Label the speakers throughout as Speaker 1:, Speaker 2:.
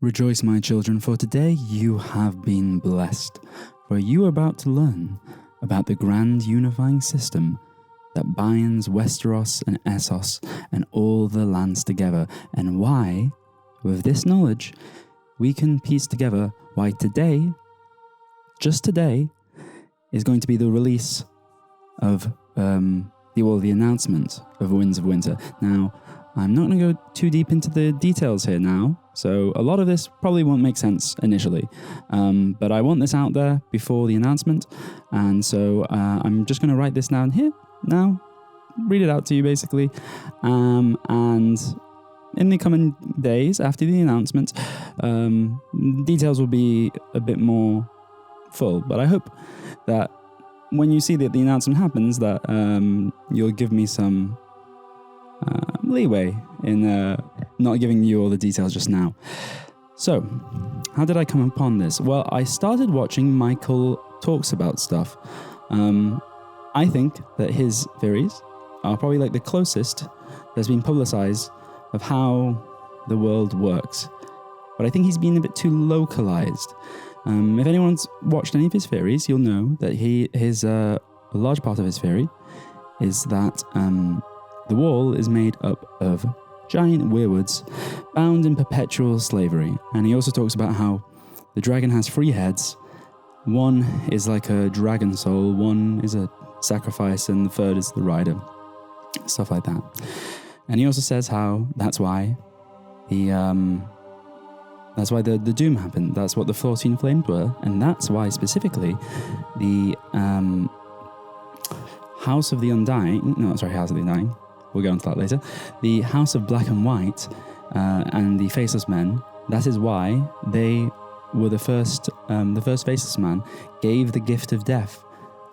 Speaker 1: Rejoice, my children, for today you have been blessed, for you are about to learn about the grand unifying system that binds Westeros and Essos and all the lands together, and why, with this knowledge, we can piece together why today, just today, is going to be the release of the announcement of Winds of Winter. Now, I'm not going to go too deep into the details here now, so a lot of this probably won't make sense initially, but I want this out there before the announcement, and so I'm just going to write this down here now, read it out to you basically, and in the coming days after the announcement, details will be a bit more full, but I hope that when you see that the announcement happens, that you'll give me some leeway in not giving you all the details just now. So, how did I come upon this? Well, I started watching Michael talks about stuff. I think that his theories are probably like the closest that's been publicized of how the world works. But I think he's been a bit too localized. If anyone's watched any of his theories, you'll know that a large part of his theory is that the wall is made up of giant weirwoods bound in perpetual slavery. And he also talks about how the dragon has 3 heads. One is like a dragon soul, one is a sacrifice, and the third is the rider. Stuff like that. And he also says how that's why the doom happened. That's what the 14 flames were. And that's why specifically the House of the Undying, we'll go on to that later. The House of Black and White and the Faceless Men, that is why they were the first Faceless Man gave the gift of death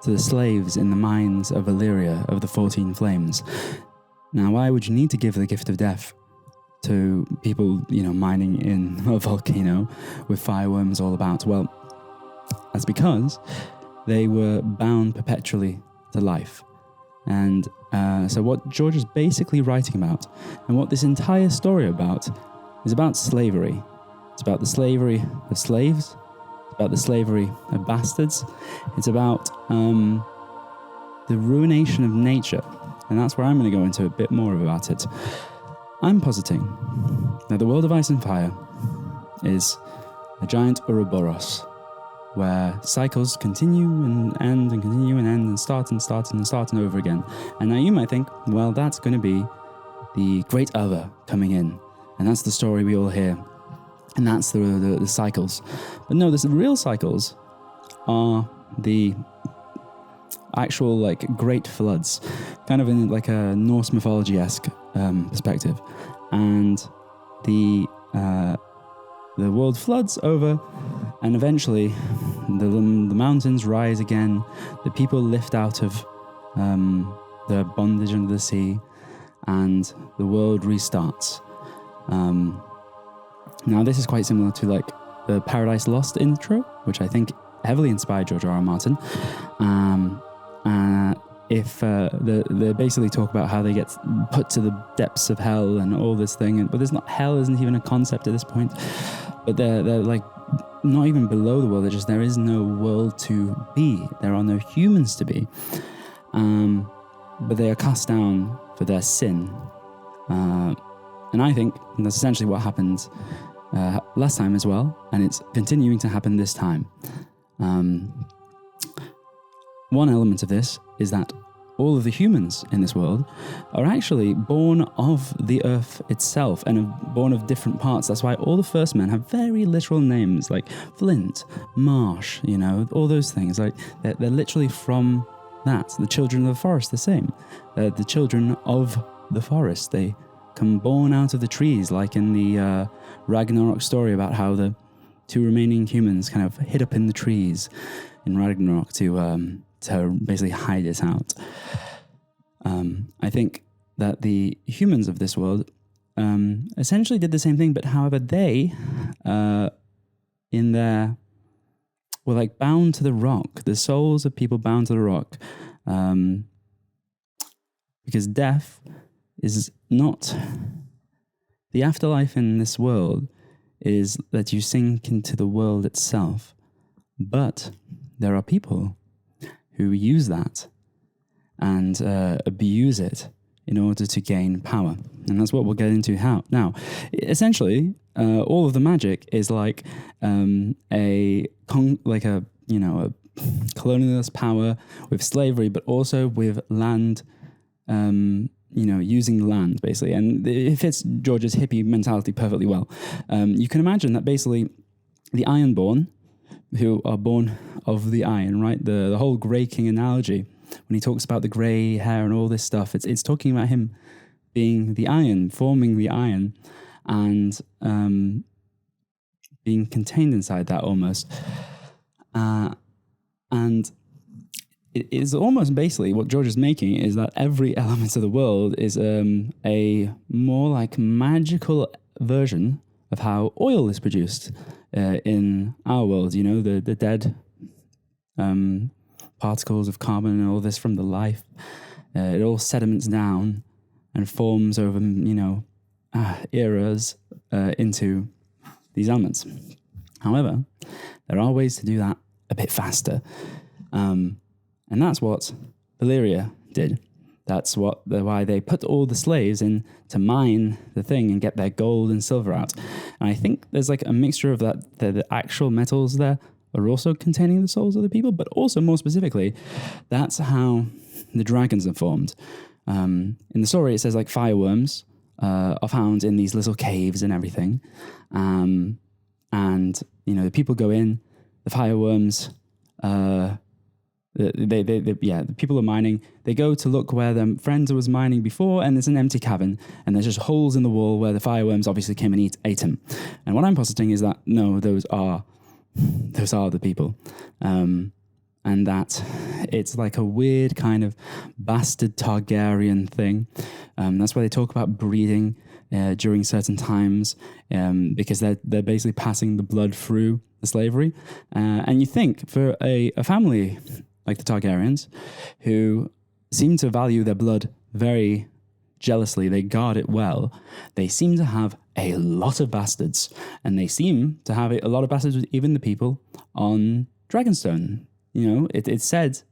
Speaker 1: to the slaves in the mines of Valyria of the 14 Flames. Now, why would you need to give the gift of death to people, mining in a volcano with fireworms all about? Well, that's because they were bound perpetually to life. And so what George is basically writing about, and what this entire story is about slavery. It's about the slavery of slaves. It's about the slavery of bastards. It's about the ruination of nature. And that's where I'm going to go into a bit more about it. I'm positing that the world of Ice and Fire is a giant Ouroboros, where cycles continue and end and continue and end and start and start and start and over again. And now you might think, well, that's going to be the great other coming in. And that's the story we all hear. And that's the cycles. But no, the real cycles are the actual great floods, kind of in like a Norse mythology-esque perspective. And the world floods over, and eventually the mountains rise again, the people lift out of their bondage under the sea, and the world restarts. Now this is quite similar to the Paradise Lost intro, which I think heavily inspired George R.R. Martin. They basically talk about how they get put to the depths of hell and all this thing, but hell isn't even a concept at this point. But they're not even below the world. There is no world to be. There are no humans to be. But they are cast down for their sin. And I think that's essentially what happened last time as well, and it's continuing to happen this time. One element of this is that all of the humans in this world are actually born of the earth itself and are born of different parts. That's why all the first men have very literal names like Flint, Marsh, all those things. They're literally from that. The children of the forest, the same. They're the children of the forest. They come born out of the trees, like in the Ragnarok story about how the 2 remaining humans kind of hid up in the trees in Ragnarok to basically hide it out. I think that the humans of this world essentially did the same thing, but however they, were bound to the rock. The souls of people bound to the rock. Because death is not... The afterlife in this world is that you sink into the world itself. But there are people who use that and abuse it in order to gain power. And that's what we'll get into now. Essentially, all of the magic is like a colonialist power with slavery, but also with land, using land, basically. And it fits George's hippie mentality perfectly well. You can imagine that basically the Ironborn, who are born of the iron, right? The whole Grey King analogy, when he talks about the grey hair and all this stuff, it's talking about him being the iron, forming the iron, and being contained inside that almost. And it is almost basically what George is making is that every element of the world is a more like magical version of how oil is produced in our world. You know, the dead particles of carbon and all this from the life. It all sediments down and forms over, eras into these elements. However, there are ways to do that a bit faster. And that's what Valyria did. That's why they put all the slaves in to mine the thing and get their gold and silver out. And I think there's like a mixture of that. The actual metals there are also containing the souls of the people, but also more specifically, that's how the dragons are formed. In the story, it says like fireworms are found in these little caves and everything. And, the people go in, the fireworms, the people are mining. They go to look where their friends was mining before, and there's an empty cavern, and there's just holes in the wall where the fireworms obviously came and ate them. And what I'm positing is that no, those are the people, and that it's like a weird kind of bastard Targaryen thing. That's why they talk about breeding during certain times, because they're basically passing the blood through the slavery. And you think for a family like the Targaryens, who seem to value their blood very jealously, they guard it well, they seem to have a lot of bastards, and they seem to have a lot of bastards with even the people on Dragonstone. It's said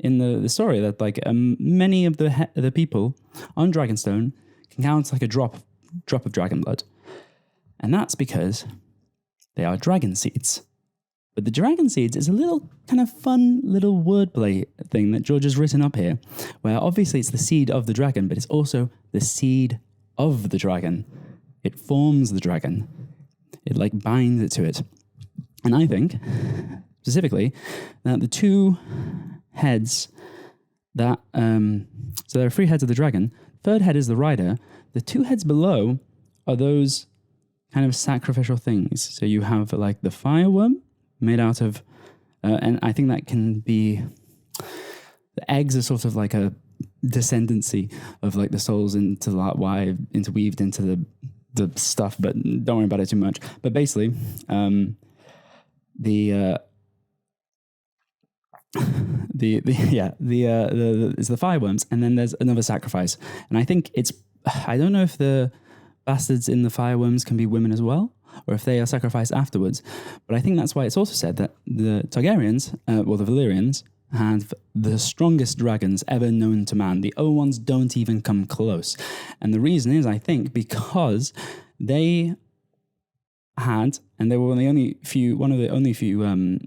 Speaker 1: in the story that like many of the people on Dragonstone can count like a drop of dragon blood, and that's because they are dragon seeds. But the dragon seeds is a little kind of fun little wordplay thing that George has written up here, where obviously it's the seed of the dragon, but it's also the seed of the dragon. It forms the dragon. It like binds it to it. And I think, specifically, that the two heads that, so there are 3 heads of the dragon. Third head is the rider. The 2 heads below are those kind of sacrificial things. So you have like the fireworm, made out of, and I think that can be, the eggs are sort of like a descendancy of like the souls into like interweaved into the stuff, but don't worry about it too much. But basically, it's the fireworms, and then there's another sacrifice. And I think I don't know if the bastards in the fireworms can be women as well, or if they are sacrificed afterwards. But I think that's why it's also said that the Targaryens, the Valyrians, have the strongest dragons ever known to man. The other ones don't even come close. And the reason is, I think, because they had, and they were one of the only few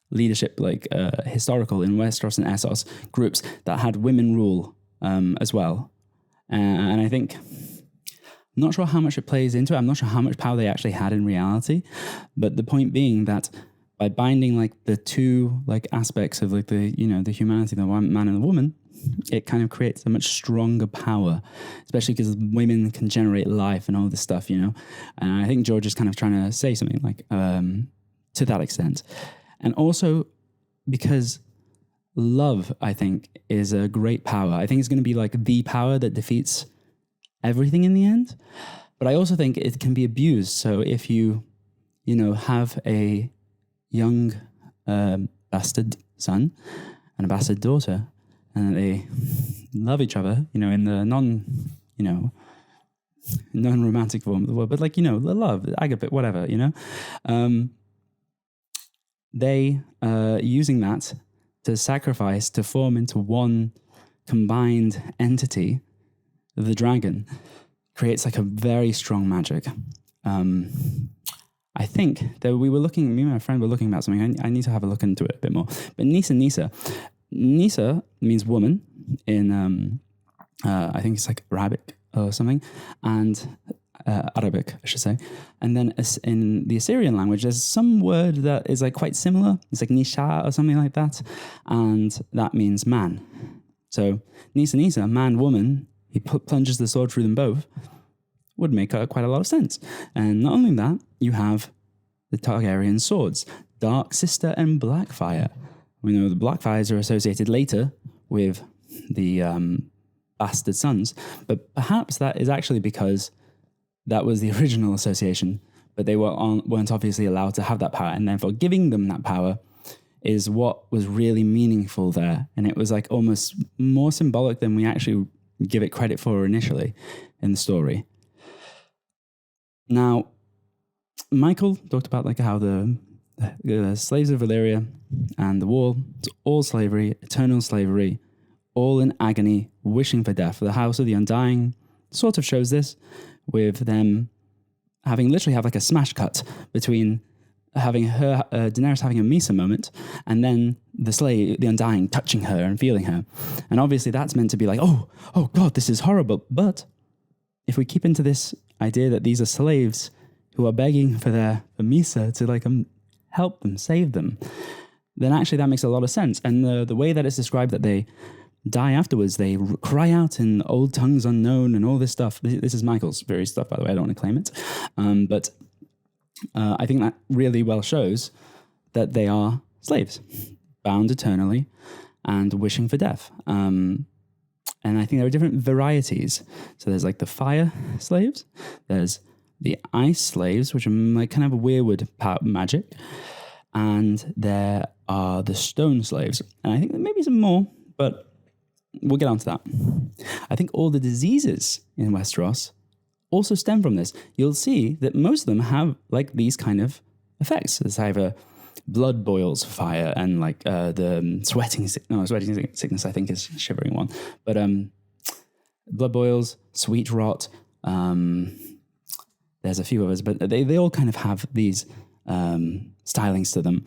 Speaker 1: leadership, historical in Westeros and Essos groups that had women rule as well. And I think, I'm not sure how much it plays into it. I'm not sure how much power they actually had in reality. But the point being that by binding like the two like aspects of like the humanity, the man and the woman, it kind of creates a much stronger power, especially because women can generate life and all this stuff, And I think George is kind of trying to say something like to that extent. And also because love, I think, is a great power. I think it's going to be like the power that defeats everything in the end. But I also think it can be abused. So if you have a young bastard son and a bastard daughter, and they love each other, in the non-romantic form of the word, but like, the love, agape, whatever, they using that to sacrifice to form into one combined entity, the dragon, creates like a very strong magic. I think that me and my friend were looking about something. I need to have a look into it a bit more. But Nisa means woman in, I think it's like Arabic or something, and Arabic, I should say. And then in the Assyrian language, there's some word that is like quite similar. It's like Nisha or something like that. And that means man. So Nisa, man, woman, he plunges the sword through them both, would make quite a lot of sense. And not only that, you have the Targaryen swords, Dark Sister and Blackfire. We know the Blackfires are associated later with the bastard sons, but perhaps that is actually because that was the original association, but they weren't obviously allowed to have that power, and therefore giving them that power is what was really meaningful there. And it was like almost more symbolic than we actually give it credit for initially in the story. Now, Michael talked about like how the slaves of Valyria and the wall, it's all slavery, eternal slavery, all in agony, wishing for death. The House of the Undying sort of shows this with them literally have like a smash cut between having Daenerys having a Misa moment, and then the Undying touching her and feeling her. And obviously that's meant to be like, oh God, this is horrible. But if we keep into this idea that these are slaves who are begging for Misa to like help them, save them, then actually that makes a lot of sense. And the way that it's described that they die afterwards, they cry out in old tongues unknown and all this stuff. This is Michael's very stuff, by the way. I don't want to claim it. But I think that really well shows that they are slaves, bound eternally and wishing for death. And I think there are different varieties. So there's like the fire slaves, there's the ice slaves, which are like kind of a weirwood magic, and there are the stone slaves. And I think there may be some more, but we'll get on to that. I think all the diseases in Westeros also stem from this. You'll see that most of them have like these kind of effects. There's either blood boils fire, and like the sweating sickness I think is shivering one. But blood boils, sweet rot, there's a few others, but they all kind of have these stylings to them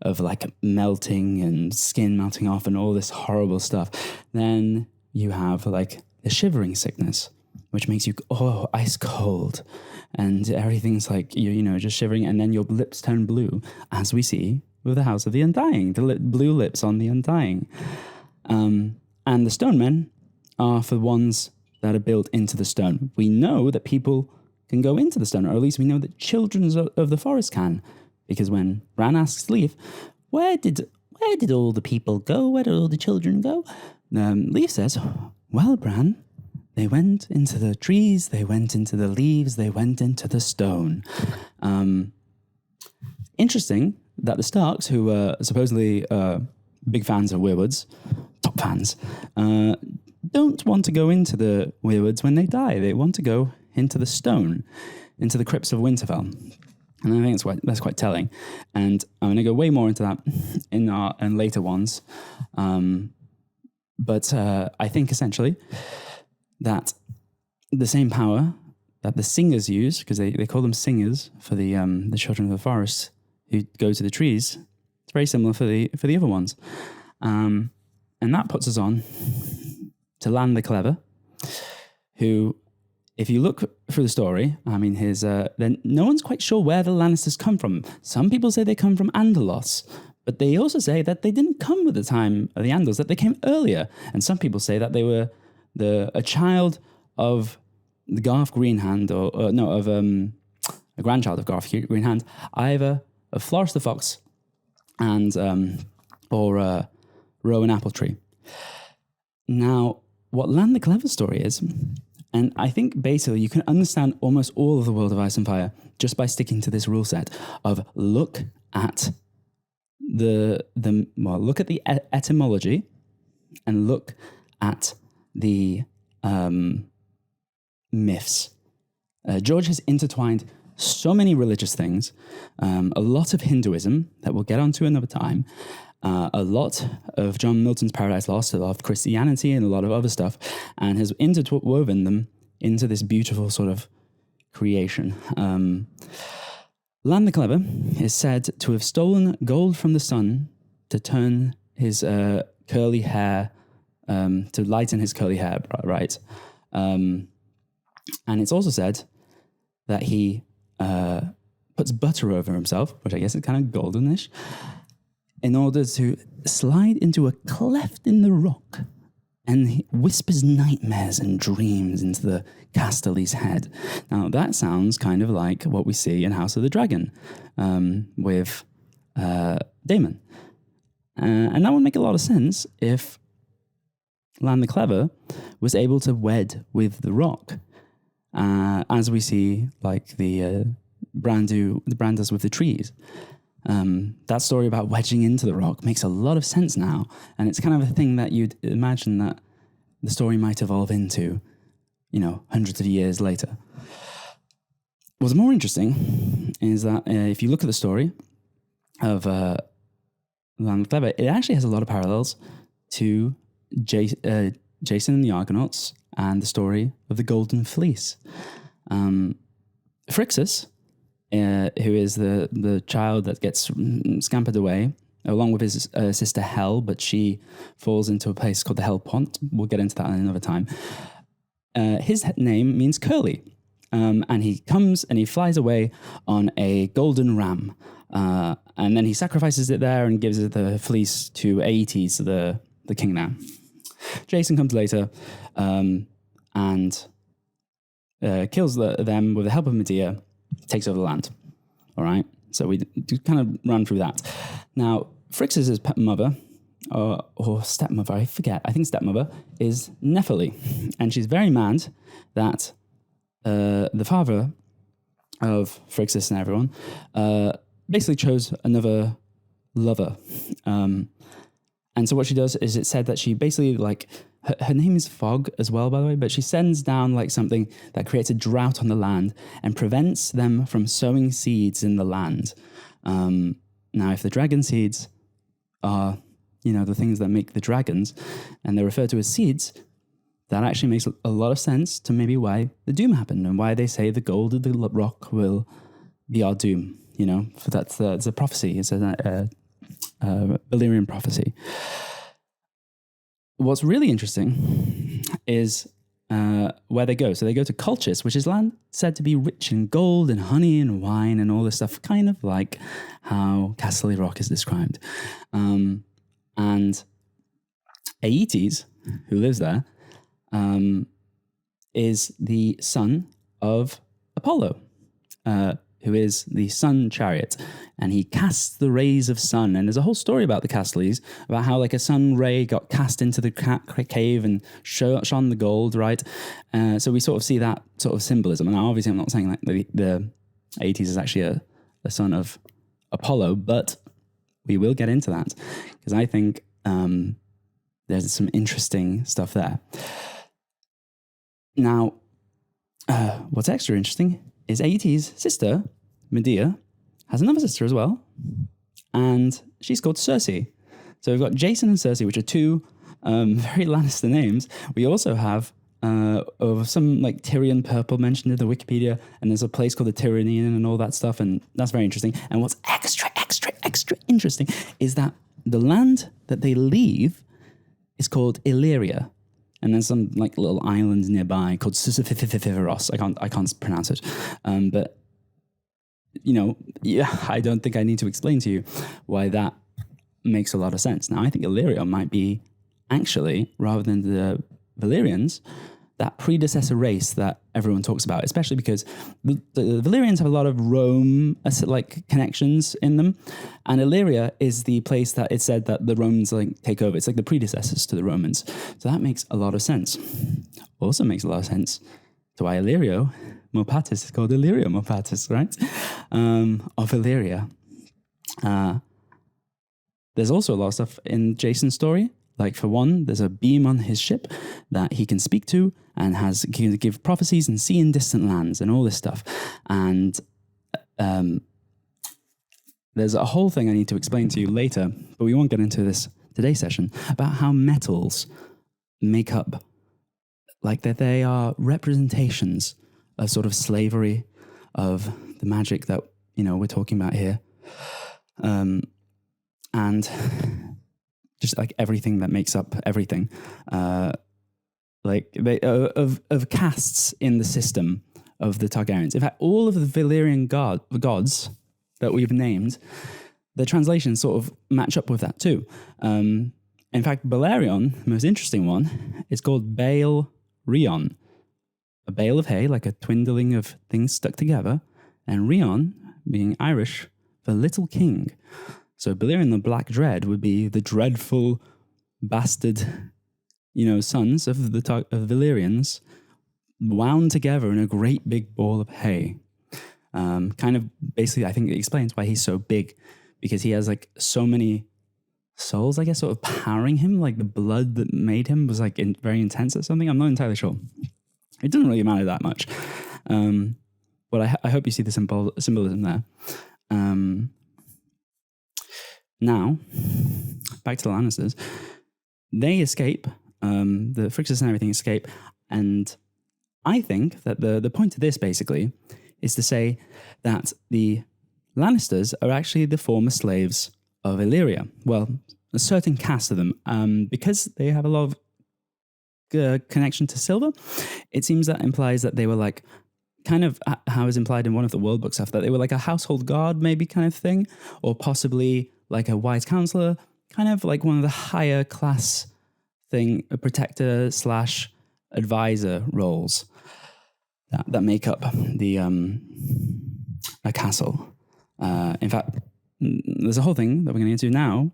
Speaker 1: of like melting and skin melting off and all this horrible stuff. Then you have like the shivering sickness, which makes you ice cold, and everything's like you just shivering, and then your lips turn blue, as we see with the House of the Undying, the blue lips on the Undying. And the stone men are for ones that are built into the stone. We know that people can go into the stone, or at least we know that children of the forest can, because when Bran asks Leaf, where did all the people go? Where did all the children go? Leaf says, well, Bran, they went into the trees, they went into the leaves, they went into the stone. Interesting that the Starks, who were supposedly big fans of weirwoods, top fans, don't want to go into the weirwoods when they die. They want to go into the stone, into the crypts of Winterfell. And I think that's quite telling. And I'm going to go way more into that in later ones. But I think essentially that the same power that the singers use, because they call them singers for the children of the forest who go to the trees, it's very similar for the other ones. And that puts us on to Lann the Clever, who, if you look through the story, I mean, then no one's quite sure where the Lannisters come from. Some people say they come from Andalos, but they also say that they didn't come with the time of the Andals, that they came earlier. And some people say that they were a child of the Garth Greenhand, a grandchild of Garth Greenhand, either of Floris the Fox and or Rowan Appletree. Now, what Lann the Clever story is, and I think basically you can understand almost all of the world of Ice and Fire just by sticking to this rule set of look at look at the etymology and look at the myths George has intertwined so many religious things, a lot of Hinduism that we'll get onto another time, a lot of John Milton's Paradise Lost, a lot of Christianity and a lot of other stuff, and has interwoven them into this beautiful sort of creation. Lann the Clever is said to have stolen gold from the sun to turn his curly hair, to lighten his curly hair, right? And it's also said that he puts butter over himself, which I guess is kind of goldenish, in order to slide into a cleft in the rock, and he whispers nightmares and dreams into the Casterly's head. Now, that sounds kind of like what we see in House of the Dragon with Daemon. And that would make a lot of sense if Lann the Clever was able to wed with the rock, as we see like the Bran does with the trees. That story about wedging into the rock makes a lot of sense now, and it's kind of a thing that you'd imagine that the story might evolve into, hundreds of years later. What's more interesting is that if you look at the story of Lann the Clever, it actually has a lot of parallels to Jason and the Argonauts and the story of the Golden Fleece. Phrixus, who is the child that gets scampered away, along with his sister Hel, but she falls into a place called the Hell Pont. We'll get into that another time. His name means curly, and he comes and he flies away on a golden ram, and then he sacrifices it there and gives the fleece to Aeetes, the king now. Jason comes later and kills them with the help of Medea, takes over the land. All right, so we kind of run through that. Now, Phrixus' mother, or stepmother, I forget, I think stepmother, is Nephili, and she's very mad that the father of Phrixus and everyone basically chose another lover. And so what she does is, it's said that she basically, like, her name is Fog as well, by the way, but she sends down like something that creates a drought on the land and prevents them from sowing seeds in the land. Now, if the dragon seeds are, the things that make the dragons, and they're referred to as seeds, that actually makes a lot of sense to maybe why the doom happened and why they say the gold of the rock will be our doom. For that's a prophecy. It's a Valyrian prophecy. What's really interesting is where they go. So they go to Colchis, which is land said to be rich in gold and honey and wine and all this stuff, kind of like how Casterly Rock is described. And Aeetes, who lives there, is the son of Apollo, who is the sun chariot, and he casts the rays of sun. And there's a whole story about the Castlys, about how like a sun ray got cast into the cave and shone the gold, right? So we sort of see that sort of symbolism. And obviously I'm not saying like the Aeetes is actually a son of Apollo, but we will get into that, because I think there's some interesting stuff there. Now, what's extra interesting is Aeetes' sister, Medea, has another sister as well, and she's called Cersei. So we've got Jason and Cersei, which are two very Lannister names. We also have some like Tyrion purple mentioned in the Wikipedia, and there's a place called the Tyrrhenian and all that stuff, and that's very interesting. And what's extra interesting is that the land that they leave is called Illyria. And there's some like little islands nearby called Sisypheros. I can't pronounce it. But I don't think I need to explain to you why that makes a lot of sense. Now, I think Illyria might be actually, rather than the Valyrians, that predecessor race that everyone talks about, especially because the Valyrians have a lot of Rome like connections in them, and Illyria is the place that it's said that the Romans like take over. It's like the predecessors to the Romans, so that makes a lot of sense. Also makes a lot of sense to why Illyrio Mopatis is called Illyrio Mopatis, right? Of Illyria. There's also a lot of stuff in Jason's story Like, for one, there's a beam on his ship that he can speak to and can give prophecies and see in distant lands and all this stuff. And there's a whole thing I need to explain to you later, but we won't get into this today's session, about how metals make up, like that they are representations of sort of slavery, of the magic that, we're talking about here. And just like everything that makes up everything, of castes in the system of the Targaryens. In fact, all of the Valyrian gods that we've named, the translations sort of match up with that too. In fact, Balerion, the most interesting one, is called Bale Rion. A bale of hay, like a twindling of things stuck together, and Rion, being Irish, for little king. So Balerion the Black Dread would be the dreadful bastard, sons of the Valyrians, wound together in a great big ball of hay. Kind of basically, I think it explains why he's so big, because he has like so many souls, I guess, sort of powering him. Like the blood that made him was like very intense or something. I'm not entirely sure. It doesn't really matter that much. But I hope you see the symbolism there. Now, back to the Lannisters. They escape. The Phrixus and everything escape. And I think that the point of this, basically, is to say that the Lannisters are actually the former slaves of Illyria. Well, a certain caste of them. Because they have a lot of connection to silver, it seems that implies that they were like, kind of how is implied in one of the world book stuff, that they were like a household guard maybe kind of thing, or possibly like a wise counselor, kind of like one of the higher class thing, a protector / advisor roles that make up the a castle. In fact, there's a whole thing that we're going to get into now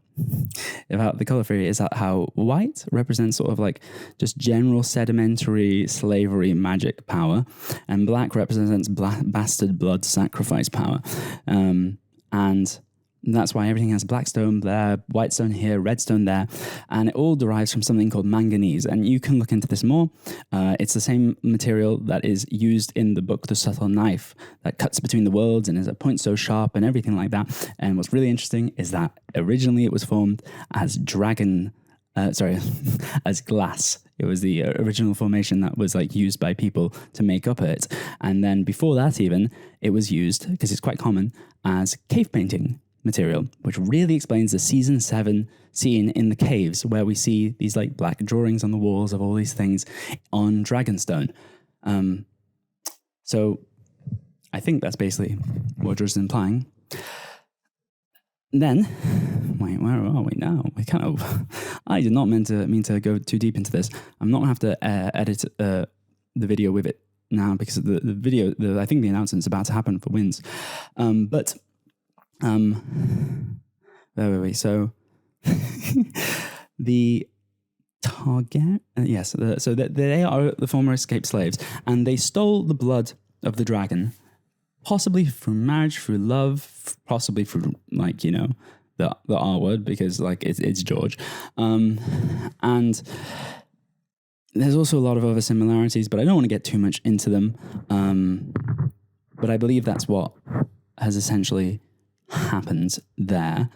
Speaker 1: about the color theory, is that how white represents sort of like just general sedimentary slavery magic power, and black represents bastard blood sacrifice power. And that's why everything has black stone there, white stone here, red stone there, and it all derives from something called manganese. And you can look into this more. It's the same material that is used in the book The Subtle Knife, that cuts between the worlds and is a point so sharp and everything like that. And what's really interesting is that originally it was formed as as glass. It was the original formation that was like used by people to make up it. And then before that even, it was used, because it's quite common, as cave painting material, which really explains the season 7 scene in the caves, where we see these like black drawings on the walls of all these things on Dragonstone. So I think that's basically what George is implying. Then, wait, where are we now? I did not mean to go too deep into this. I'm not going to have to edit the video with it now, because the video, I think the announcement's about to happen for wins. So the Target, yes. So they are the former escaped slaves, and they stole the blood of the dragon, possibly through marriage, through love, possibly through the R word, because like it's George, and there's also a lot of other similarities, but I don't want to get too much into them. But I believe that's what has essentially happened there.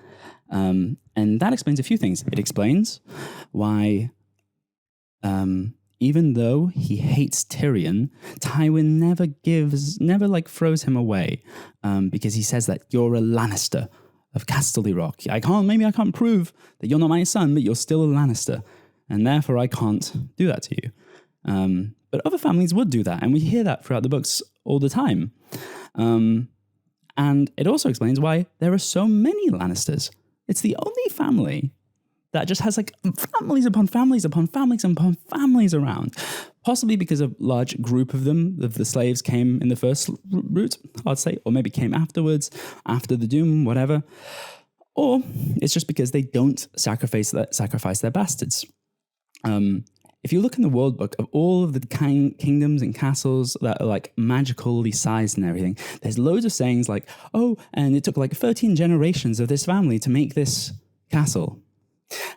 Speaker 1: And that explains a few things. It explains why, even though he hates Tyrion, Tywin never throws him away, because he says that you're a Lannister of Casterly Rock. I can't prove that you're not my son, but you're still a Lannister, and therefore I can't do that to you. But other families would do that, and we hear that throughout the books all the time. And it also explains why there are so many Lannisters. It's the only family that just has like families upon families upon families upon families around. Possibly because a large group of them, of the slaves, came in the first route, I'd say, or maybe came afterwards, after the Doom, whatever. Or it's just because they don't sacrifice their bastards. If you look in the world book of all of the kingdoms and castles that are like magically sized and everything, there's loads of sayings like, oh, and it took like 13 generations of this family to make this castle.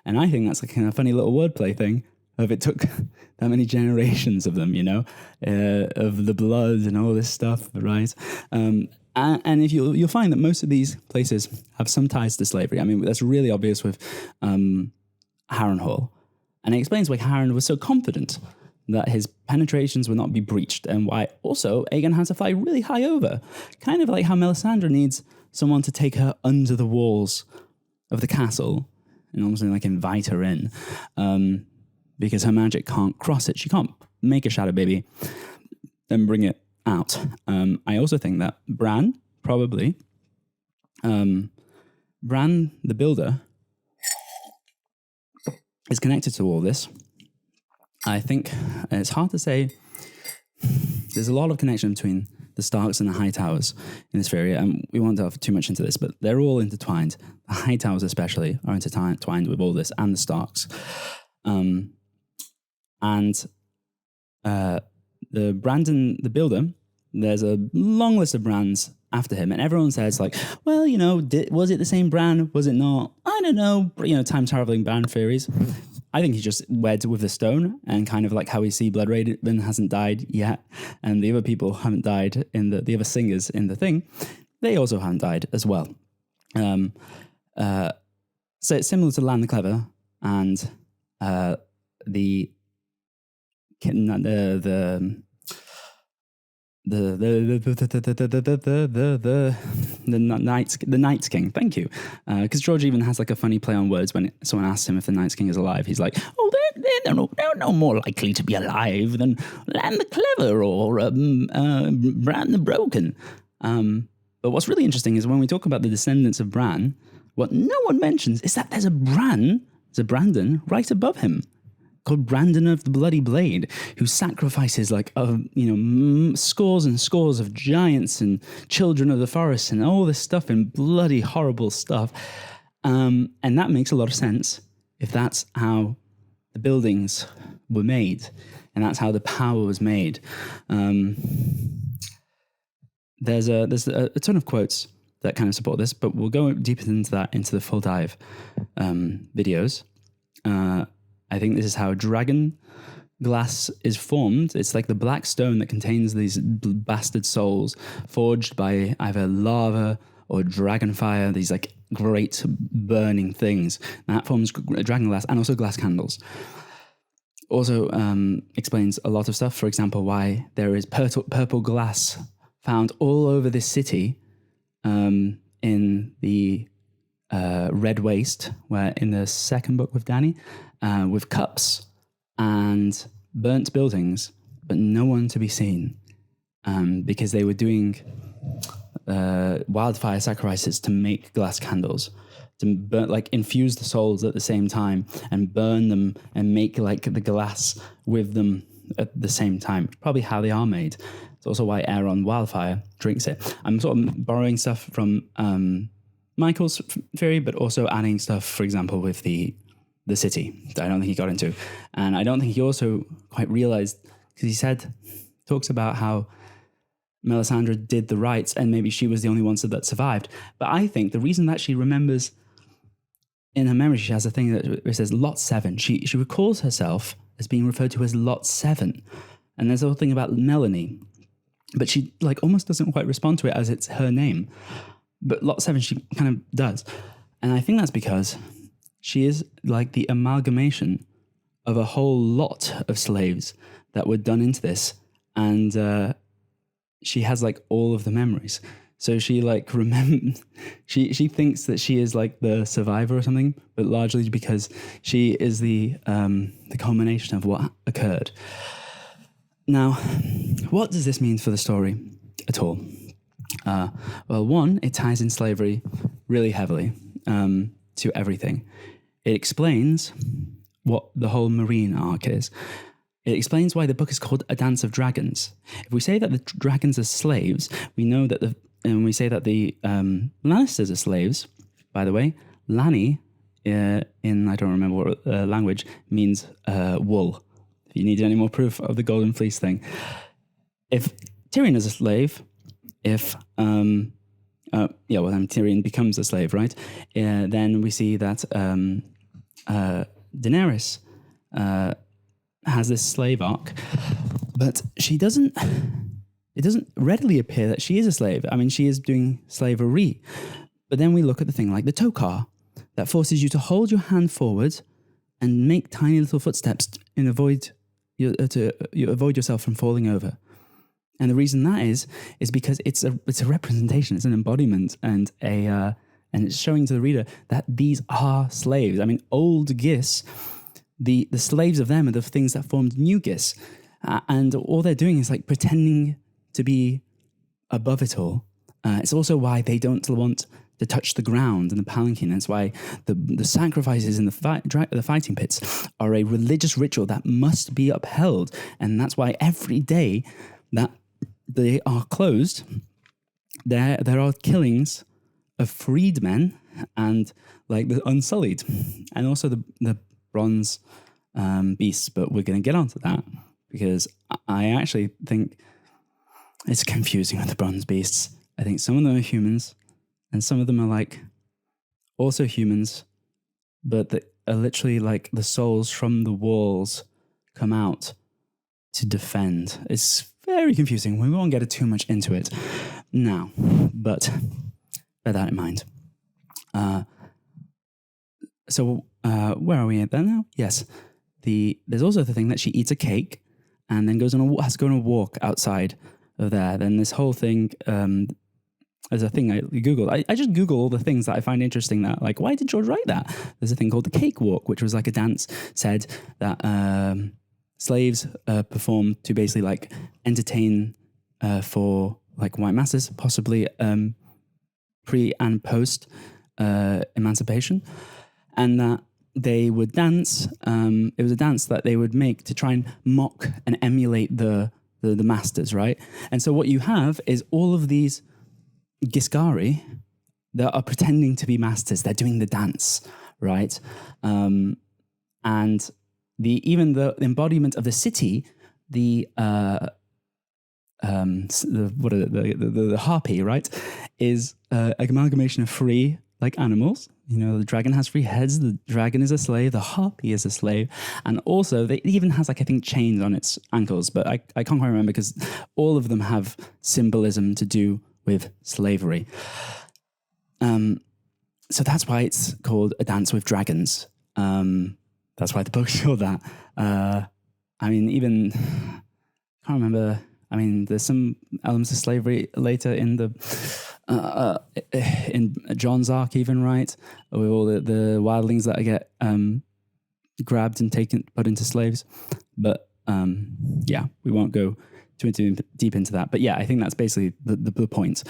Speaker 1: And I think that's like a funny little wordplay thing of it took that many generations of them, of the blood and all this stuff, right? And if you'll find that most of these places have some ties to slavery. I mean, that's really obvious with Harrenhal. And it explains why Harren was so confident that his penetrations would not be breached, and why also Aegon has to fly really high over. Kind of like how Melisandre needs someone to take her under the walls of the castle and almost like invite her in, because her magic can't cross it. She can't make a shadow baby, then bring it out. I also think that Bran, probably, Bran the Builder, is connected to all this. I think it's hard to say. There's a lot of connection between the Starks and the Hightowers in this area, and we won't delve too much into this, but they're all intertwined. The Hightowers especially are intertwined with all this, and the Starks. The Brandon the Builder, there's a long list of brands after him, and everyone says like, well, was it the same brand? Was it not? I don't know. Time traveling brand theories. I think he just wed with the stone, and kind of like how we see Blood Raven hasn't died yet, and the other people haven't died in the other singers in the thing, they also haven't died as well. So it's similar to Lann the Clever and the Night King. Thank you, because George even has like a funny play on words when someone asks him if the Night King is alive. He's like, "Oh, they're no more likely to be alive than Lann the Clever or Bran the Broken." But what's really interesting is when we talk about the descendants of Bran, what no one mentions is that there's a Brandon right above him, called Brandon of the Bloody Blade, who sacrifices scores and scores of giants and children of the forest and all this stuff and bloody horrible stuff. And that makes a lot of sense if that's how the buildings were made and that's how the power was made. There's a ton of quotes that kind of support this, but we'll go deeper into that into the full dive videos. I think this is how dragon glass is formed. It's like the black stone that contains these bastard souls forged by either lava or dragon fire, these like great burning things. And that forms dragon glass and also glass candles. Also explains a lot of stuff. For example, why there is purple glass found all over this city in the Red Waste, where in the second book with Dany, with cups and burnt buildings, but no one to be seen, because they were doing wildfire sacrifices to make glass candles, to burn, like infuse the souls at the same time and burn them and make like the glass with them at the same time. Probably how they are made. It's also why air on wildfire drinks it. I'm sort of borrowing stuff from Michael's theory, but also adding stuff, for example, with the city that I don't think he got into. And I don't think he also quite realized, because he talks about how Melisandre did the rites and maybe she was the only one that survived. But I think the reason that she remembers, in her memory, she has a thing that it says Lot 7. She recalls herself as being referred to as Lot 7. And there's a whole thing about Melanie, but she like almost doesn't quite respond to it as it's her name. But Lot 7, she kind of does. And I think that's because she is like the amalgamation of a whole lot of slaves that were done into this. And she has like all of the memories. So she like she thinks that she is like the survivor or something, but largely because she is the culmination of what occurred. Now, what does this mean for the story at all? Well, one, it ties in slavery really heavily to everything. It explains what the whole Marine arc is. It explains why the book is called A Dance of Dragons. If we say that the dragons are slaves, we know that and we say that the Lannisters are slaves. By the way, Lanny, in I don't remember what language, means wool. If you need any more proof of the Golden Fleece thing. If Tyrion is a slave, then Tyrion becomes a slave, right? Then we see that Daenerys has this slave arc, but it doesn't readily appear that she is a slave. I mean, she is doing slavery. But then we look at the thing like the tokar that forces you to hold your hand forward and make tiny little footsteps to avoid yourself from falling over. And the reason that is because it's a representation, it's an embodiment, and it's showing to the reader that these are slaves. I mean, old Gis, the slaves of them are the things that formed new Gis, and all they're doing is like pretending to be above it all. It's also why they don't want to touch the ground in the palanquin. That's why the sacrifices in the fighting pits are a religious ritual that must be upheld, and that's why every day that they are closed, there are killings of freedmen and like the Unsullied, and also the bronze beasts. But we're going to get onto that because I actually think it's confusing with the bronze beasts. I think some of them are humans, and some of them are like also humans, but they are literally like the souls from the walls come out to defend. It's very confusing. We won't get too much into it now, but bear that in mind. So where are we at there now? Yes. There's also the thing that she eats a cake and then has to go on a walk outside of there. Then this whole thing, there's a thing I Googled. I just Google all the things that I find interesting that, like, why did George write that? There's a thing called the cake walk, which was like a dance said that slaves performed to basically like entertain for like white masters, possibly pre and post emancipation, and that they would dance. It was a dance that they would make to try and mock and emulate the masters, right? And so what you have is all of these Giscari that are pretending to be masters. They're doing the dance, right? And even the embodiment of the city, the harpy, right, is an amalgamation of three like animals. You know, the dragon has three heads. The dragon is a slave. The harpy is a slave, and also it even has like I think chains on its ankles. But I can't quite remember because all of them have symbolism to do with slavery. So that's why it's called A Dance with Dragons. That's why the book's called that. I mean, even I can't remember. I mean, there's some elements of slavery later in in John's arc, even, right? With all the wildlings that get grabbed and put into slaves. But yeah, we won't go too deep into that. But yeah, I think that's basically the point.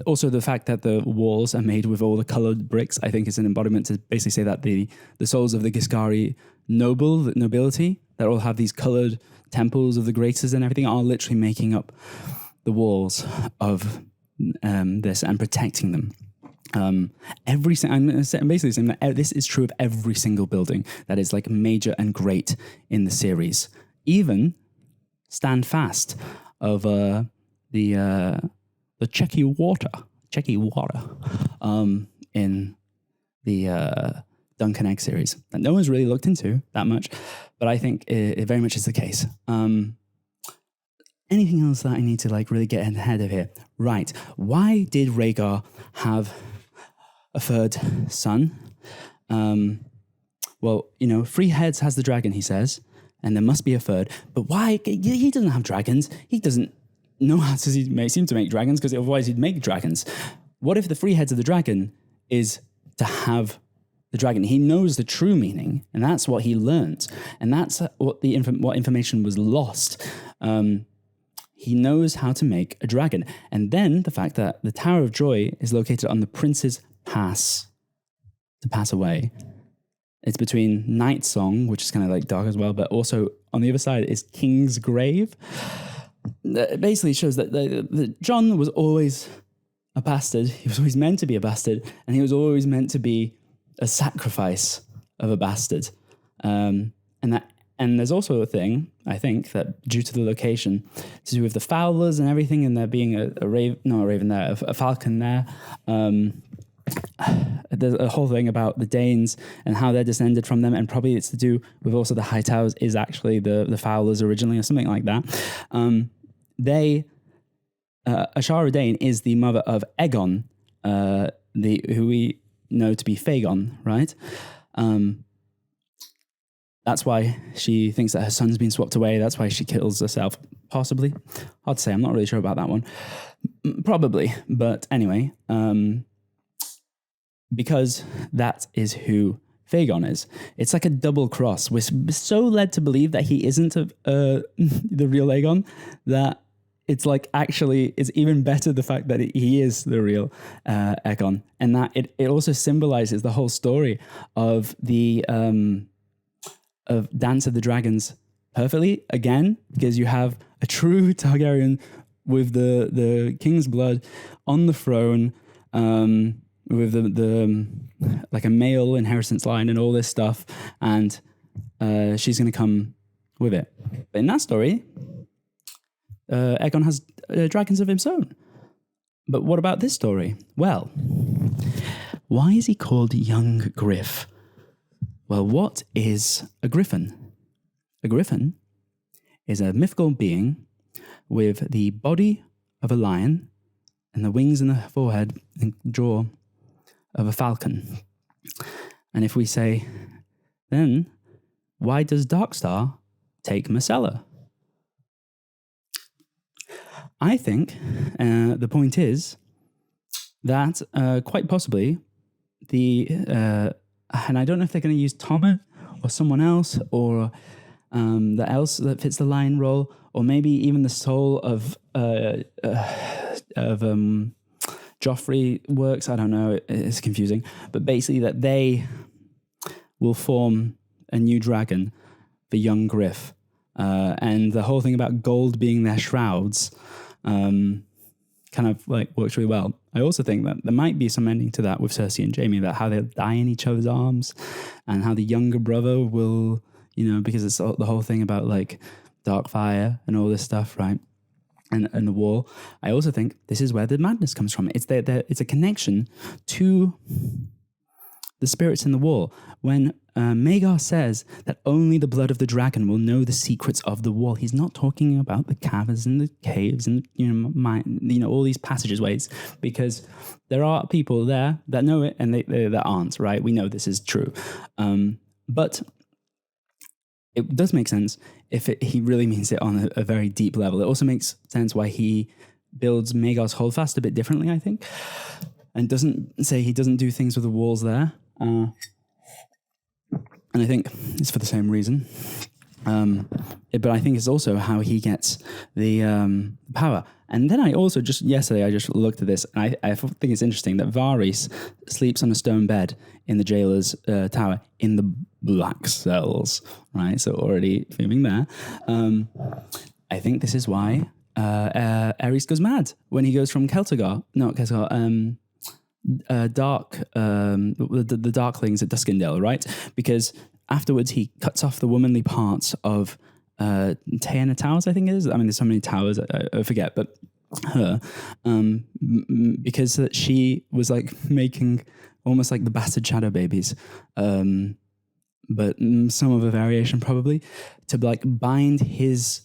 Speaker 1: Also, the fact that the walls are made with all the colored bricks, I think is an embodiment to basically say that the souls of the Giscari nobility that all have these colored temples of the Graces and everything are literally making up the walls of this and protecting them. I'm basically saying that this is true of every single building that is like major and great in the series. Even Stand Fast of the Checky Water in the Duncan Egg series that no one's really looked into that much, but I think it very much is the case. Anything else that I need to like really get ahead of here? Right. Why did Rhaegar have a third son? Well, you know, 3 heads has the dragon, he says, and there must be a third. But why? He doesn't have dragons. He doesn't know how to seem to make dragons, because otherwise he'd make dragons. What if the 3 heads of the dragon is to have the dragon? He knows the true meaning, and that's what he learned, and that's what what information was lost. He knows how to make a dragon. And then the fact that the Tower of Joy is located on the Prince's Pass to pass away. It's between Night Song, which is kind of like dark as well, but also on the other side is King's Grave. It basically shows that Jon was always a bastard. He was always meant to be a bastard, and he was always meant to be a sacrifice of a bastard. And there's also a thing, I think, that due to the location, to do with the Fowlers and everything, and there being a falcon there. The there's a whole thing about the Danes and how they're descended from them, and probably it's to do with also the Hightowers is actually the Fowlers originally, or something like that. Ashara Dane is the mother of Aegon, who we know to be Fagon, right? That's why she thinks that her son's been swapped away. That's why she kills herself, possibly. Hard to say. I'm not really sure about that one. Probably. But anyway, because that is who Fagon is. It's like a double cross. We're so led to believe that he isn't the real Aegon that it's like actually it's even better the fact that he is the real Aegon, and that it also symbolizes the whole story of the of Dance of the Dragons perfectly, again, because you have a true Targaryen with the king's blood on the throne, with the like a male inheritance line and all this stuff, and she's going to come with it. But in that story, Aegon has dragons of his own. But what about this story? Well, why is he called Young Griff? Well, what is a griffin? A griffin is a mythical being with the body of a lion and the wings and the forehead and jaw of a falcon. And if we say, then why does Darkstar take Myrcella? I think the point is that quite possibly and I don't know if they're going to use Tommen or someone else or that else that fits the lion role, or maybe even the soul of Joffrey works. I don't know. It's confusing, but basically that they will form a new dragon for young Griff, and the whole thing about gold being their shrouds kind of like works really well. I also think that there might be some ending to that with Cersei and Jaime, about how they'll die in each other's arms, and how the younger brother will, because it's the whole thing about like dark fire and all this stuff, right? And the wall. I also think this is where the madness comes from. It's it's a connection to the spirits in the wall. When Maegor says that only the blood of the dragon will know the secrets of the wall, he's not talking about the caverns and the caves and all these passageways, because there are people there that know it and they that aren't, right? We know this is true, but it does make sense if he really means it on a very deep level. It also makes sense why he builds Maegor's Holdfast a bit differently, I think, and doesn't say he doesn't do things with the walls there. And I think it's for the same reason. But I think it's also how he gets the power. And then yesterday I just looked at this, and I think it's interesting that Varys sleeps on a stone bed in the jailer's tower in the black cells, right? So already filming there. I think this is why Aerys goes mad when he goes from the Darklings at Duskendale, right? Because afterwards he cuts off the womanly parts of Tayana Towers, I think it is. I mean, there's so many towers, I forget, but her, because she was like making almost like the bastard shadow babies, but some of a variation probably, to like bind his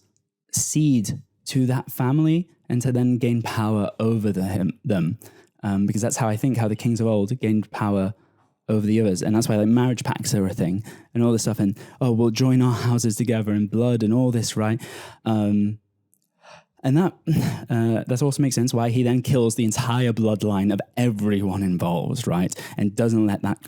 Speaker 1: seed to that family and to then gain power over them. Because that's how the kings of old gained power over the others. And that's why like marriage pacts are a thing and all this stuff. And, we'll join our houses together in blood and all this, right? And that also makes sense why he then kills the entire bloodline of everyone involved, right? And doesn't let that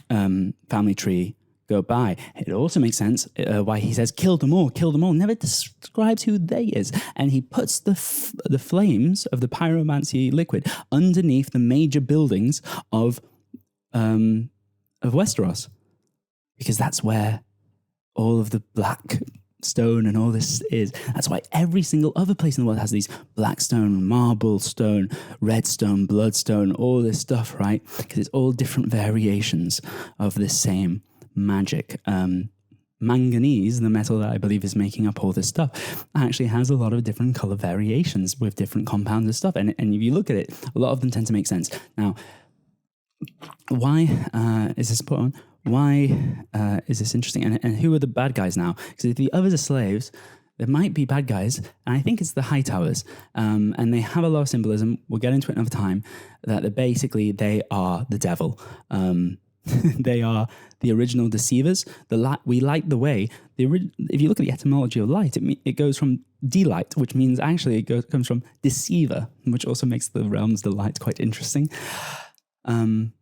Speaker 1: family tree go by. It also makes sense why he says, kill them all, never describes who they is. And he puts the flames of the pyromancy liquid underneath the major buildings of Westeros, because that's where all of the black stone and all this is. That's why every single other place in the world has these black stone, marble stone, red stone, bloodstone, all this stuff, right? Because it's all different variations of this same magic. Manganese, the metal that I believe is making up all this stuff, actually has a lot of different color variations with different compounds and stuff. And if you look at it, a lot of them tend to make sense. Now, why is this important? Why is this interesting? And who are the bad guys now? Because if the others are slaves, there might be bad guys, and I think it's the Hightowers. And they have a lot of symbolism. We'll get into it another time. That they are the devil. They are the original deceivers. We light the way. If you look at the etymology of light, it goes from delight, which means actually comes from deceiver, which also makes the realm's delight quite interesting. And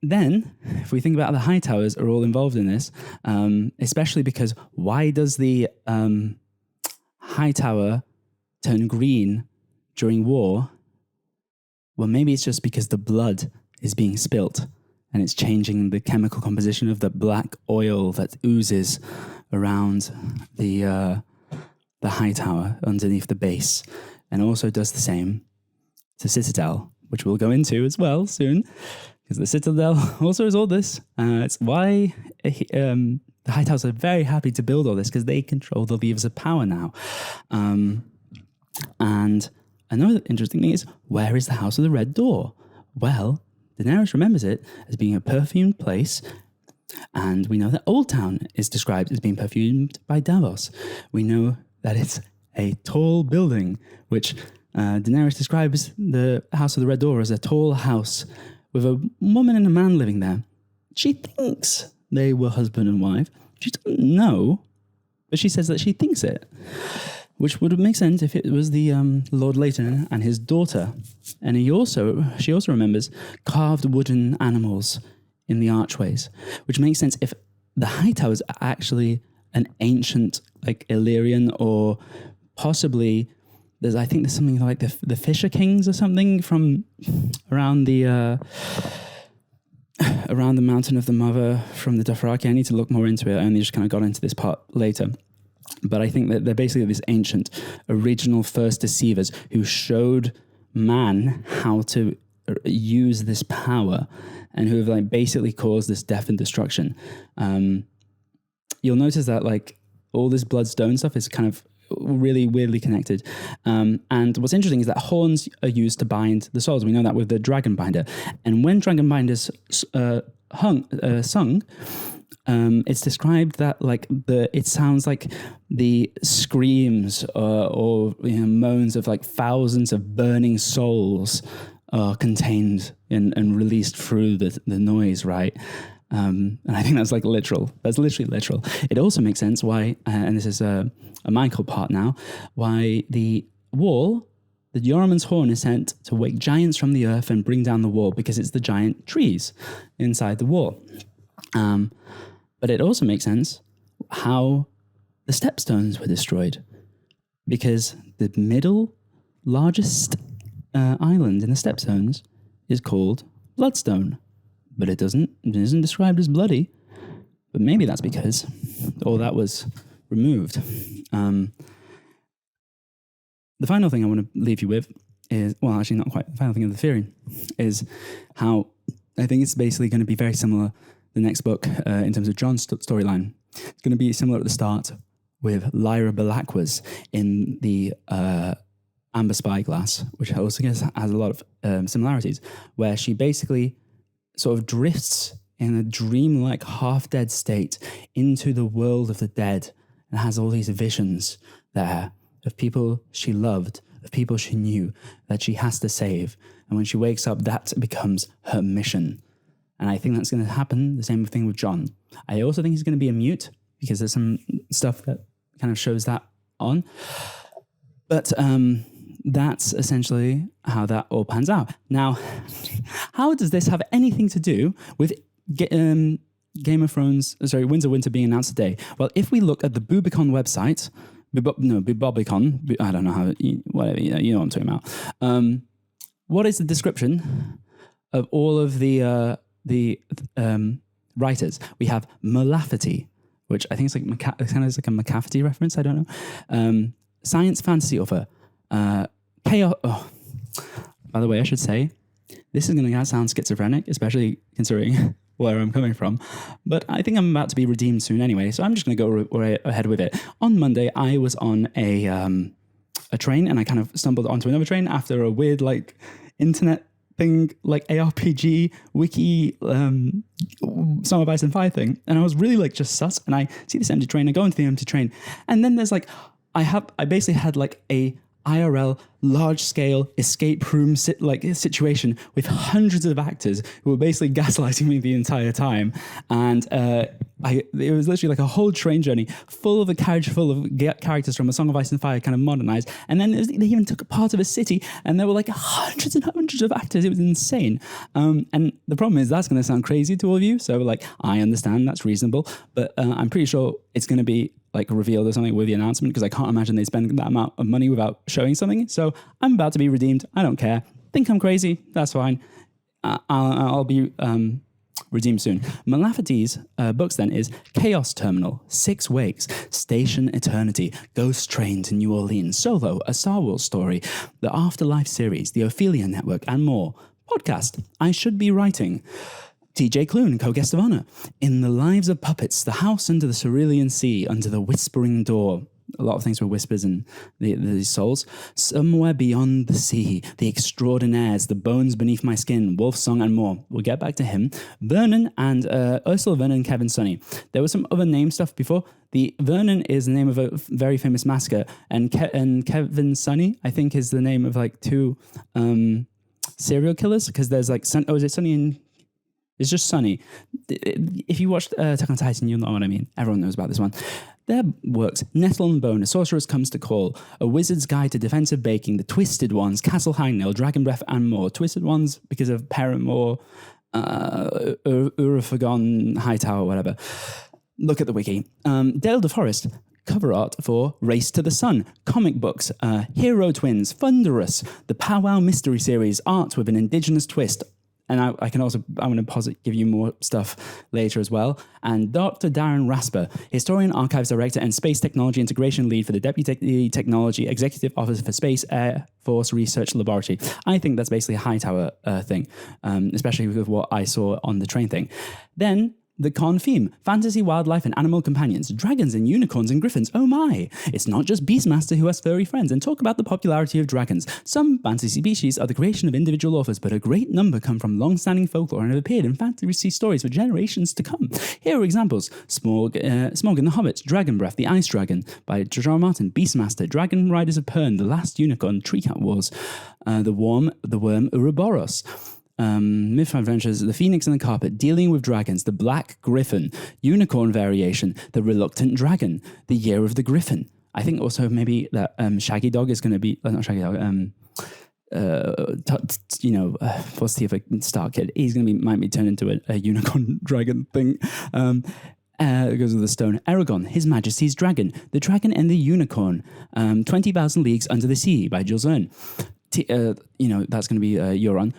Speaker 1: then, if we think about the Hightowers are all involved in this, especially because why does the Hightower turn green during war? Well, maybe it's just because the blood is being spilt and it's changing the chemical composition of the black oil that oozes around the Hightower underneath the base, and also does the same to Citadel, which we'll go into as well soon. Because the Citadel also is all this. It's why the Hightowers are very happy to build all this, because they control the levers of power now. And another interesting thing is, where is the House of the Red Door? Well, Daenerys remembers it as being a perfumed place, and we know that Old Town is described as being perfumed by Davos. We know that it's a tall building, which Daenerys describes the House of the Red Door as a tall house with a woman and a man living there. She thinks they were husband and wife. She doesn't know, but she says that she thinks it, which would make sense if it was the Lord Leighton and his daughter. And she also remembers carved wooden animals in the archways, which makes sense if the Hightowers are actually an ancient, like, Illyrian, or possibly I think there's something like the Fisher Kings or something from around the Mountain of the Mother from the Dothraki. I need to look more into it. I only just kind of got into this part later. But I think that they're basically this ancient, original first deceivers who showed man how to use this power, and who have, like, basically caused this death and destruction. You'll notice that, like, all this bloodstone stuff is kind of really weirdly connected. And what's interesting is that horns are used to bind the souls. We know that with the dragon binder. And when dragon binders sung, it's described that, like, it sounds like the screams or moans of, like, thousands of burning souls are contained and released through the noise, right? And I think that's, like, literal. That's literally literal. It also makes sense why, and this is a Michael part now, why the wall, the Yoruman's horn, is sent to wake giants from the earth and bring down the wall, because it's the giant trees inside the wall. But it also makes sense how the stepstones were destroyed, because the middle largest island in the stepstones is called Bloodstone. But it isn't described as bloody. But maybe that's because all that was removed. The final thing I want to leave you with is, well, actually not quite the final thing of the theory, is how I think it's basically going to be very similar, the next book, in terms of Jon's storyline. It's going to be similar at the start with Lyra Belacquas in the Amber Spyglass, which also has a lot of similarities, where she basically sort of drifts in a dreamlike, half-dead state into the world of the dead, and has all these visions there of people she loved, of people she knew that she has to save. And when she wakes up, that becomes her mission. And I think that's going to happen, the same thing with Jon. I also think he's going to be a mute, because there's some stuff that kind of shows that on. But that's essentially how that all pans out. Now, how does this have anything to do with Game of Thrones, Winds of Winter being announced today? Well, if we look at the Bubicon website, Bubicon, I don't know how, whatever, you know what I'm talking about. What is the description of all of the writers? We have Malafity, which I think is like kind of like a McCafferty reference, I don't know. Science fantasy author. Chaos. Oh, by the way, I should say, this is going to sound schizophrenic, especially considering where I'm coming from. But I think I'm about to be redeemed soon anyway, so I'm just going to go right ahead with it. On Monday, I was on a train, and I kind of stumbled onto another train after a weird, like, internet thing, like ARPG wiki Song of Ice and Fire thing, and I was really like just sus, and I see this empty train, I go into the empty train, and then there's like I basically had like a IRL large scale escape room situation with hundreds of actors who were basically gaslighting me the entire time, and it was literally like a whole train journey full of a carriage full of characters from A Song of Ice and Fire kind of modernized, and then they even took a part of a city, and there were like hundreds and hundreds of actors. It was insane, and the problem is that's going to sound crazy to all of you, so like I understand that's reasonable, but I'm pretty sure it's going to be like revealed or something with the announcement, because I can't imagine they spend that amount of money without showing something. So I'm about to be redeemed. I don't care. Think I'm crazy. That's fine. I'll be redeemed soon. Malafati's books then is Chaos Terminal, 6 Wakes, Station Eternity, Ghost Train to New Orleans, Solo, A Star Wars Story, the Afterlife series, the Ophelia Network, and more. Podcast, I Should Be Writing. TJ Clune, co-guest of honor. In the Lives of Puppets, The House Under the Cerulean Sea, Under the Whispering Door. A lot of things were whispers and the souls. Somewhere Beyond the Sea, The Extraordinaires, The Bones Beneath My Skin, Wolf Song, and more. We'll get back to him. Vernon and Ursula Vernon, Kevin Sonny. There was some other name stuff before. The Vernon is the name of a very famous massacre, and Kevin Sonny, I think, is the name of like 2 serial killers, because there's like is it Sonny and... It's just Sunny. If you watched Attack on Titan, you'll know what I mean. Everyone knows about this one. Their works, Nettle and Bone, A Sorceress Comes to Call, A Wizard's Guide to Defensive Baking, The Twisted Ones, Castle Hangnail, Dragon Breath, and more. Twisted Ones because of Paramore, Urafagon, Hightower, whatever. Look at the wiki. Dale DeForest, cover art for Race to the Sun, comic books, Hero Twins, Thunderous, the Powwow Mystery Series, art with an indigenous twist. And I'm going to give you more stuff later as well. And Dr. Darren Rasper, Historian, Archives Director, and Space Technology Integration Lead for the Deputy Technology Executive Officer for Space Air Force Research Laboratory. I think that's basically a Hightower thing, especially with what I saw on the train thing. Then the con theme, fantasy, wildlife, and animal companions, dragons and unicorns and griffins, oh my! It's not just Beastmaster who has furry friends, and talk about the popularity of dragons. Some fantasy species are the creation of individual authors, but a great number come from long-standing folklore and have appeared in fantasy stories for generations to come. Here are examples: Smog and the Hobbits, Dragon Breath, The Ice Dragon by George R. R. Martin, Beastmaster, Dragon Riders of Pern, The Last Unicorn, Tree Cat Wars, the Worm Ouroboros, Myth Adventures, The Phoenix and the Carpet, Dealing with Dragons, The Black Griffin, Unicorn Variation, The Reluctant Dragon, The Year of the Griffin. I think also maybe that Shaggy Dog is going to be, not Shaggy Dog, what's the other Star Kid? He's going to might be turned into a unicorn dragon thing. It goes with the stone. Aragon, His Majesty's Dragon, The Dragon and the Unicorn, 20,000 Leagues Under the Sea by Jules Verne. That's going to be Euron.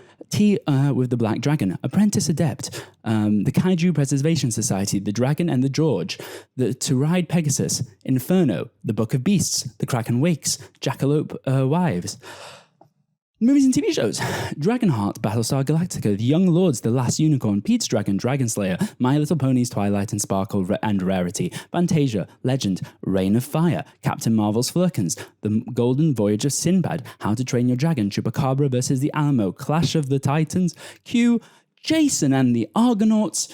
Speaker 1: With the Black Dragon, Apprentice Adept, the Kaiju Preservation Society, The Dragon and the George, To Ride Pegasus, Inferno, The Book of Beasts, The Kraken Wakes, Jackalope Wives. Movies and TV shows: Dragonheart, Battlestar Galactica, The Young Lords, The Last Unicorn, Pete's Dragon, Dragon Slayer, My Little Ponies, Twilight and Sparkle and Rarity, Fantasia, Legend, Reign of Fire, Captain Marvel's Flurkins, The Golden Voyage of Sinbad, How to Train Your Dragon, Chupacabra vs. the Alamo, Clash of the Titans, Q, Jason and the Argonauts,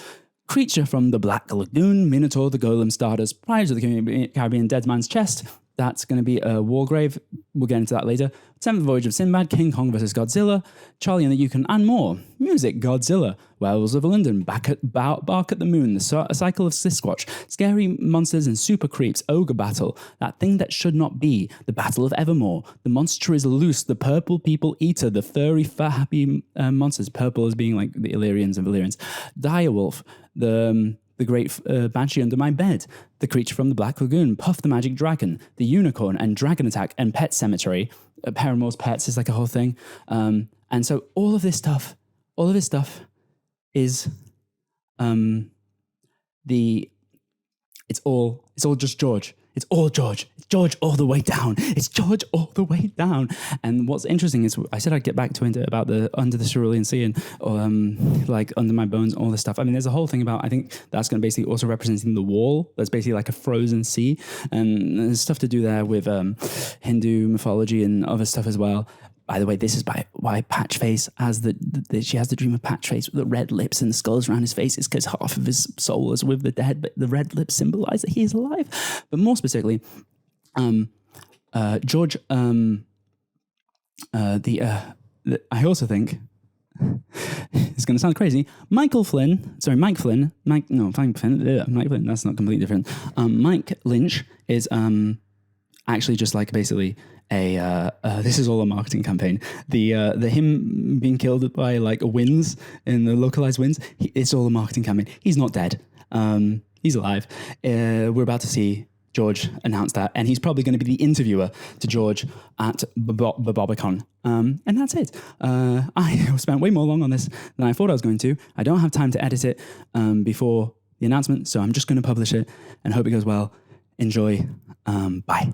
Speaker 1: Creature from the Black Lagoon, Minotaur, The Golem Starters, Pirates of the Caribbean, Dead Man's Chest. That's going to be a Wargrave. We'll get into that later. Seventh Voyage of Sinbad, King Kong vs. Godzilla, Charlie and the Yukon, and more. Music: Godzilla, Werewolves of London, Bark at the Moon, The Cycle of Sasquatch, Scary Monsters and Super Creeps, Ogre Battle, That Thing That Should Not Be, The Battle of Evermore, The Monster is Loose, The Purple People Eater, The Furry Fat Happy Monsters, purple as being like the Illyrians and Valyrians, Direwolf, The Great Banshee Under My Bed, The Creature from the Black Lagoon, Puff the Magic Dragon, The Unicorn and Dragon Attack, and Pet Cemetery. Paramore's Pets is like a whole thing. And so all of this stuff is it's all just George. It's all George. It's George all the way down. It's George all the way down. And what's interesting is I said I'd get back to it about the Under the Cerulean Sea and like Under My Bones, all this stuff. I mean, there's a whole thing about, I think that's going to basically also representing the wall. That's basically like a frozen sea. And there's stuff to do there with Hindu mythology and other stuff as well. by the way, this is why Patchface has she has the dream of Patchface with the red lips and the skulls around his face. Is because half of his soul is with the dead, but the red lips symbolize that he is alive. But more specifically, George, I also think it's going to sound crazy. Mike Flynn, that's not completely different. Mike Lynch is actually just like basically this is all a marketing campaign. The him being killed by like winds in the localized winds, it's all a marketing campaign. He's not dead. He's alive. We're about to see George announced that, and he's probably going to be the interviewer to George at Bobicon. And that's it. I spent way more long on this than I thought I was going to. I don't have time to edit it before the announcement, so I'm just going to publish it and hope it goes well. Enjoy. Bye.